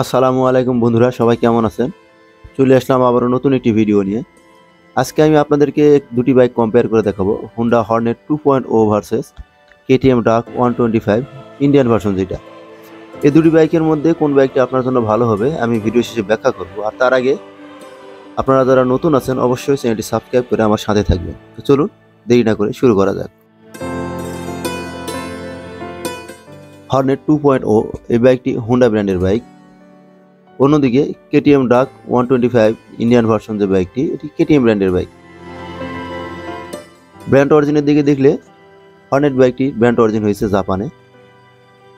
আসসালামু আলাইকুম বন্ধুরা, সবাই কেমন আছেন? চলে আসলাম আবারও নতুন একটি ভিডিও নিয়ে। আজকে আমি আপনাদেরকে দুটি বাইক কম্পেয়ার করে দেখাবো, হোন্ডা হর্নেট 2.0 ভার্সেস কেটিএম ডাক 125 ইন্ডিয়ান ভার্সন। যেটা এই দুটি বাইকের মধ্যে কোন বাইকটি আপনার জন্য ভালো হবে আমি ভিডিও শেষে ব্যাখ্যা করব। আর তার আগে আপনারা যারা নতুন আছেন অবশ্যই চ্যানেলটি সাবস্ক্রাইব করে আমার সাথে থাকবেন। তো চলুন দেরি না করে শুরু করা যাক। হর্নেট 2.0 এই বাইকটি হোন্ডা ব্র্যান্ডের বাইক। অন্যদিকে কেটিএম ডাক 125 ইন্ডিয়ান ভার্সন যে বাইকটি, এটি কেটিএম ব্র্যান্ডের বাইক। ব্র্যান্ড অরিজিনের দিকে দেখলে হর্নেট বাইকটি ব্র্যান্ড অরিজিন হয়েছে জাপানে,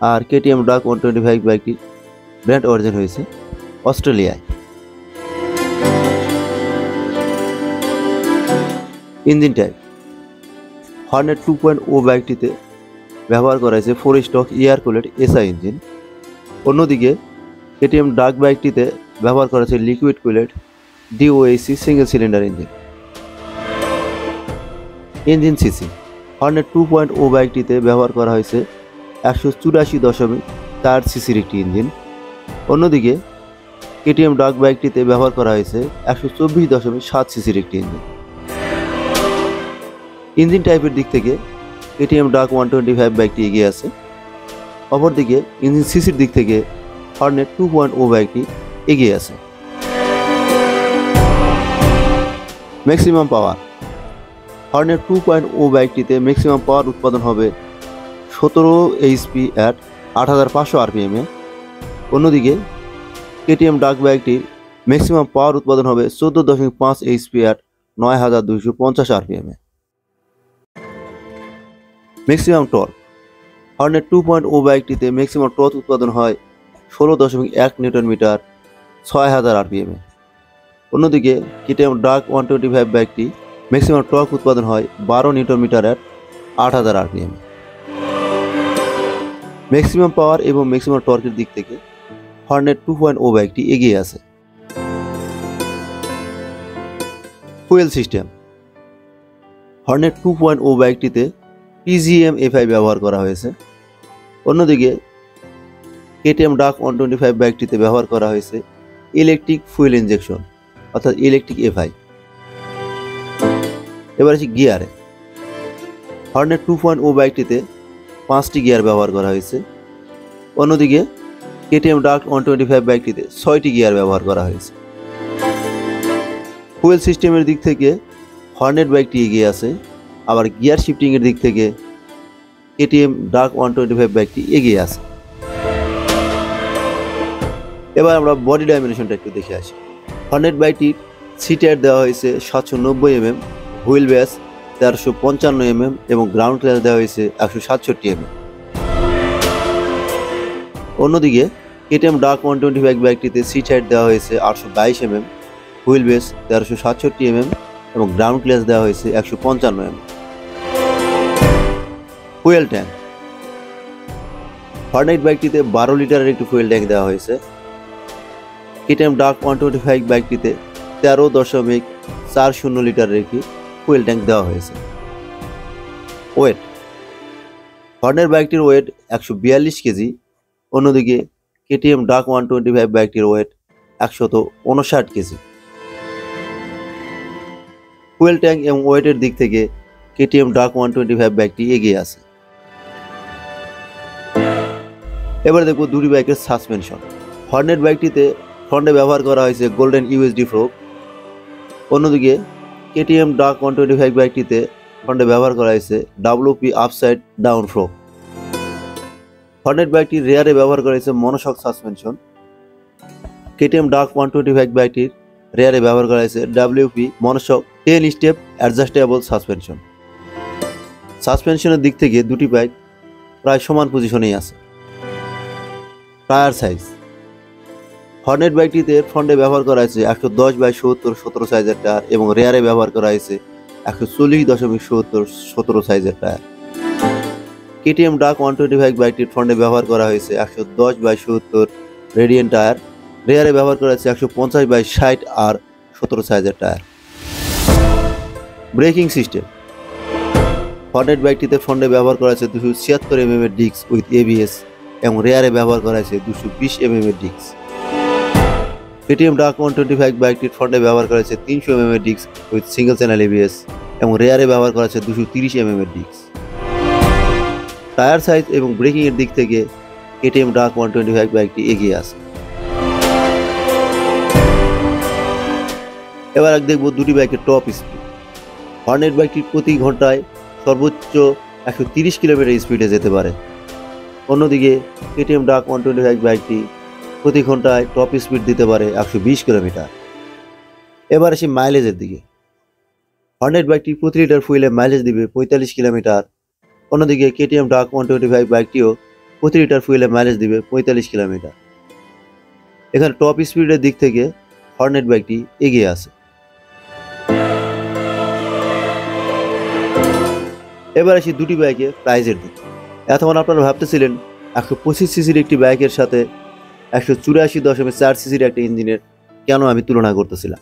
আর কেটিএম ডাক 125 বাইকটি ব্র্যান্ড অরিজিন হয়েছে অস্ট্রেলিয়ায়। ইঞ্জিন টাইপ হর্নেট 2.0 বাইকটিতে ব্যবহার করা হয়েছে 4 stock air cooled SI engine. অন্যদিকে কেটিএম ডাক বাইকটিতে ব্যবহার করা হয়েছে liquid cooled DOHC single cylinder engine. Engine CC Hornet 2.0 বাইকটিতে ব্যবহার করা হয়েছে 184.4 সিসির একটি ইঞ্জিন। অন্যদিকে কেটিএম ডাক বাইকটিতে ব্যবহার করা হয়েছে 124.7 সিসির একটি ইঞ্জিন। ইঞ্জিন টাইপের দিক থেকে কেটিএম ডাক 125 বাইকটি এগিয়ে আছে। অপরদিকে ইঞ্জিন সিসির দিক থেকে হর্নেট 2.0 বাইকটি এগিয়ে আছে। ম্যাক্সিমাম পাওয়ার হর্নেট 2.0 বাইকটিতে ম্যাক্সিমাম পাওয়ার উৎপাদন হবে 17 এইচপি অ্যাট 8500 আরপিএমে। অন্যদিকে কেটিএম ডাক বাইকটির ম্যাক্সিমাম পাওয়ার উৎপাদন হবে 14.5 এইচপি অ্যাট 9250 আরপিএমে। ম্যাক্সিমাম টর্ক হর্নেট 2.0 বাইকটিতে ম্যাক্সিমাম টর্ক উৎপাদন হয় 16.1 নিউটন মিটার 6000 আরপিএমে। অন্যদিকে কেটিএম ডাক 125 বাইকটি ম্যাক্সিমাম টর্ক উৎপাদন হয় 12 newton metre at 8000 RPM. Maximum power এবং ম্যাক্সিমাম টর্কের দিক থেকে হর্নেট 2.0 বাইকটি এগিয়ে আছে। ফুয়েল সিস্টেম হর্নেট 2.0 বাইকটিতে পিজিএম এফআই ব্যবহার করা হয়েছে। অন্যদিকে কেটিএম ডাক 125 বাইকটিতে ব্যবহার করা হয়েছে ইলেকট্রিক ফুয়েল ইনজেকশন অর্থাৎ ইলেকট্রিক এফআই। এবার আছে গিয়ারে হর্নেট 2.0 বাইকটিতে 5টি গিয়ার ব্যবহার করা হয়েছে। অন্যদিকে কেটিএম ডাক 125 বাইকটিতে 6টি গিয়ার ব্যবহার করা হয়েছে। ফুয়েল সিস্টেমের দিক থেকে হর্নেট বাইকটি এগিয়ে আছে, আবার গিয়ার শিফটিংয়ের দিক থেকে কেটিএম ডাক 125 বাইকটি এগিয়ে আছে। এবার আমরা বডি ডাইমেনশনটা একটু দেখে আসি। হর্নেট বাইকটির সিট হাইট দেওয়া হয়েছে 790 mm, হুইল বেস 1355 mm এবং গ্রাউন্ড ক্লিয়ারেন্স দেওয়া হয়েছে 167 mm। অন্যদিকে কেটিএম ডাক 125 বাইকটিতে সিট হাইট দেওয়া হয়েছে 822 mm, হুইল বেস 1367 mm এবং গ্রাউন্ড ক্লিয়ারেন্স দেওয়া হয়েছে 155 mm। ফুয়েল ট্যাঙ্ক হর্নেট বাইকটিতে 12 লিটারের একটি ফুয়েল ট্যাঙ্ক দেওয়া হয়েছে। কেটিএম ডাক 125 বাইকটিতে 13.40 লিটারের একটি ফুয়েল ট্যাঙ্ক দেওয়া হয়েছে। ওয়েট হর্নেট বাইকটির ওয়েট 142 কেজি। অন্যদিকে কেটিএম ডাক 125 বাইকটির ওয়েট 159 কেজি। ফুয়েল ট্যাঙ্ক এবং ওয়েটের দিক থেকে কেটিএম ডাক 125 বাইকটি এগিয়ে আছে। এবার দেখব দুটি বাইকের সাসপেনশন। হর্নেট বাইকটিতে ফ্রন্টে ব্যবহার করা হয়েছে গোল্ডেন ইউএসডি ফ্রোক। অন্যদিকে কেটিএম ডাক 125 বাইকটিতে ফ্রন্টে ব্যবহার করা হয়েছে WP upside down frock. Hornet বাইকটির রেয়ারে ব্যবহার করা হয়েছে মনোশক সাসপেনশন। কেটিএম ডাক 125 বাইকটির রেয়ারে ব্যবহার করা হয়েছে WP monoshock 10 step adjustable suspension. সাসপেনশনের দিক থেকে দুটি বাইক প্রায় সমান পজিশনেই আছে। টায়ার সাইজ হর্নেট বাইকটিতে ফ্রন্টে ব্যবহার করা হয়েছে 110/70 17 সাইজের টায়ার এবং রেয়ারে ব্যবহার করা হয়েছে 140.70 17 সাইজের টায়ার। কেটিএম ডাক 125 বাইকটির ফ্রন্টে ব্যবহার করা হয়েছে 110/70 রেডিয়ান টায়ার, রেয়ারে ব্যবহার করা হয়েছে 150/60 আর 17 সাইজের টায়ার। ব্রেকিং সিস্টেম হর্নেট বাইকটিতে ফ্রন্টে ব্যবহার করা হয়েছে 276 mm এর ডিস্ক উইথ এবিএস এবং রেয়ারে ব্যবহার করা হয়েছে 220 mm এর ডিস্ক। কেটিএম ডাক 125 বাইকটির ফ্রন্টে ব্যবহার করা হয়েছে 300 mm এর disk with single channel ABS এবং রেয়ারে ব্যবহার করা হয়েছে 230 mm এর ডিস্ক। টায়ার সাইজ এবং ব্রেকিং এর দিক থেকে কেটিএম ডাক 125 বাইকটি এগিয়ে আছে। এবার দেখব দুটি বাইকের টপ স্পিড। হর্নেট বাইকটি প্রতি ঘন্টায় সর্বোচ্চ 130 কিলোমিটার স্পিডে যেতে পারে। অন্যদিকে কেটিএম ডাক 125 বাইকটি প্রতি ঘন্টায় টপ স্পিড দিতে পারে 120 কিলোমিটার। এবার আসি মাইলেজের দিকে। হর্নেট বাইকটি প্রতি লিটার ফুয়েলে মাইলেজ দিবে 45 কিলোমিটার। অন্যদিকে কেটিএম ডাক 125 বাইকটিও প্রতি লিটার ফুয়েলে মাইলেজ দিবে 45 কিলোমিটার। এখানে টপ স্পিডের দিক থেকে হর্নেট বাইকটি এগিয়ে আছে। এবার আসি দুটি বাইকের প্রাইজের দিকে। এতক্ষণ আপনারা ভাবতেছিলেন 125 সিসির একটি বাইকের সাথে 184.4 সিসির একটা ইঞ্জিনের কেন আমি তুলনা করতেছিলাম।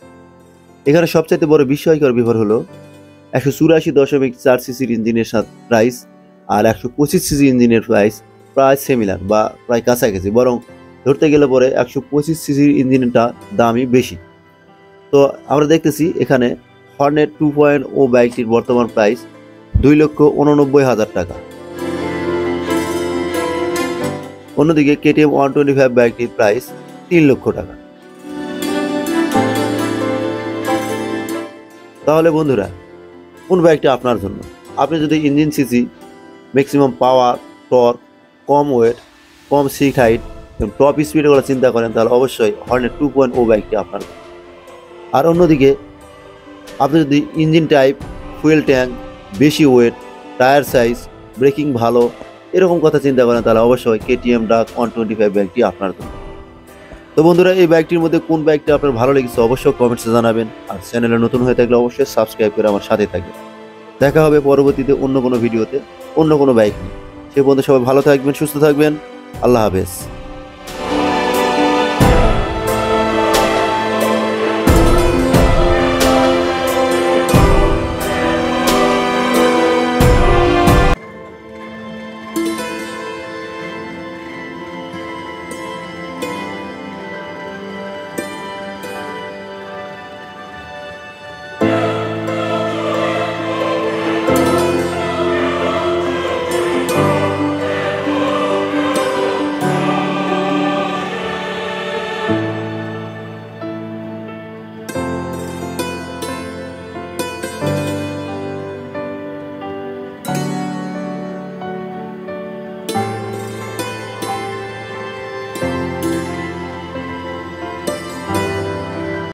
এখানে সবচাইতে বড় বিস্ময়কর ব্যাপার হলো 184.4 সিসির ইঞ্জিনের সাথে প্রাইস আর 125 সিসি ইঞ্জিনের প্রাইস প্রায় সিমিলার বা প্রায় কাছাকাছি, বরং ধরতে গেলে পরে 125 সিসির ইঞ্জিনটা দামই বেশি। তো আমরা দেখতেছি এখানে হর্নেট 2.0 বাইকটির বর্তমান প্রাইস 2,89,000 টাকা। অন্যদিকে কেটিএম 125 বাইকটির প্রাইস 3 লক্ষ টাকা। তাহলে বন্ধুরা, কোন বাইকটা আপনার জন্য? আপনি যদি engine CC, maximum power, torque, কম ওয়েট, কম সিট হাইট এবং টপ স্পিডের কথা চিন্তা করেন, তাহলে অবশ্যই হর্নেট 2.0 বাইকটি আপনার। আর অন্যদিকে আপনি যদি ইঞ্জিন টাইপ, ফুয়েল ট্যাঙ্ক, বেশি ওয়েট, টায়ার সাইজ, ব্রেকিং ভালো এরকম কথা চিন্তা করেন, তাহলে অবশ্যই কেটিএম ডাক 125 বাইকটি আপনার জন্য। তো বন্ধুরা, এই বাইকটির মধ্যে কোন বাইকটা আপনার ভালো লেগেছে অবশ্যই কমেন্টসে জানাবেন। আর চ্যানেলে নতুন হয়ে থাকলে অবশ্যই সাবস্ক্রাইব করে আমার সাথে থাকবেন। দেখা হবে পরবর্তীতে অন্য কোনো ভিডিওতে অন্য কোনো বাইক নিয়ে। সে পর্যন্ত সবাই ভালো থাকবেন, সুস্থ থাকবেন। আল্লাহ হাফেজ।